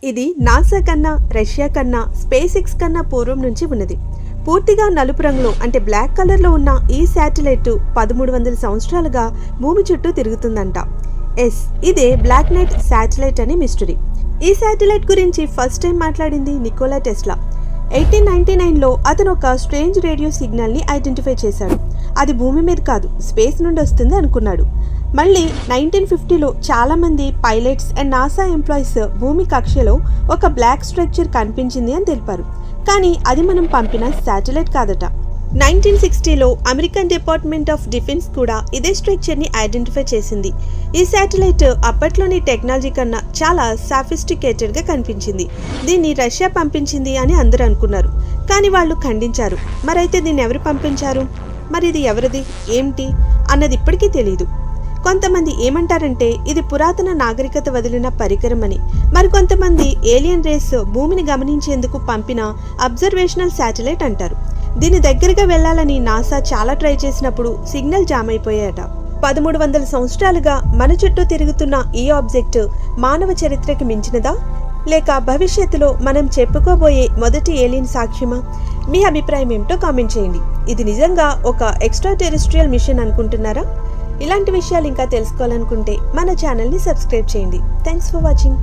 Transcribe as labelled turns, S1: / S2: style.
S1: ఇది నాసా కన్నా, రష్యా కన్నా, స్పేస్ ఎక్స్ కన్నా పూర్వం నుంచి ఉన్నది. పూర్తిగా నలుపు రంగులో అంటే బ్లాక్ కలర్లో ఉన్న ఈ శాటిలైట్ 1300 సంవత్సరాలుగా భూమి చుట్టూ తిరుగుతుందంట. ఇదే బ్లాక్ నైట్ శాటిలైట్ అని మిస్టరీ. ఈ శాటిలైట్ గురించి ఫస్ట్ టైం మాట్లాడింది నికోలా టెస్లా. 1899లో అతను ఒక స్ట్రేంజ్ రేడియో సిగ్నల్ని ఐడెంటిఫై చేశాడు. అది భూమి మీద కాదు, స్పేస్ నుండి వస్తుంది అనుకున్నాడు. మళ్ళీ 1950లో చాలామంది పైలట్స్ అండ్ నాసా ఎంప్లాయీస్ భూమి కక్షలో ఒక బ్లాక్ స్ట్రక్చర్ కనిపించింది అని తెలిపారు. కానీ అది మనం పంపిన శాటిలైట్ కాదట. 1960లో అమెరికన్ డిపార్ట్మెంట్ ఆఫ్ డిఫెన్స్ కూడా ఇదే స్ట్రక్చర్ని ఐడెంటిఫై చేసింది. ఈ శాటిలైట్ అప్పట్లోని టెక్నాలజీ కన్నా చాలా సాఫిస్టికేటెడ్గా కనిపించింది. దీన్ని రష్యా పంపించింది అని అందరూ అనుకున్నారు, కానీ వాళ్ళు ఖండించారు. మరైతే దీన్ని ఎవరు పంపించారు, మరి ఇది ఎవరిది, ఏంటి అన్నది ఇప్పటికీ తెలియదు. కొంతమంది ఏమంటారంటే ఇది పురాతన నాగరికత వదిలిన పరికరం అని, మరికొంతమంది ఏలియన్ రేస్ భూమిని గమనించేందుకు పంపిన అబ్జర్వేషనల్ శాటిలైట్ అంటారు. దీని దగ్గరగా వెళ్లాలని నాసా చాలా ట్రై చేసినప్పుడు సిగ్నల్ జామ్ అయిపోయాయట. 1300 సంవత్సరాలుగా మన చుట్టూ తిరుగుతున్న ఈ ఆబ్జెక్ట్ మానవ చరిత్రకి మించినదా, లేక భవిష్యత్తులో మనం చెప్పుకోబోయే మొదటి ఏలియన్ సాక్ష్యమా? మీ అభిప్రాయం ఏమిటో కామెంట్ చేయండి. ఇది నిజంగా ఒక ఎక్స్ట్రా టెరెస్ట్రియల్ మిషన్ అనుకుంటున్నారా? ఇలాంటి విషయాలు ఇంకా తెలుసుకోవాలనుకుంటే మన ఛానల్ని సబ్స్క్రైబ్ చేయండి. Thanks for watching.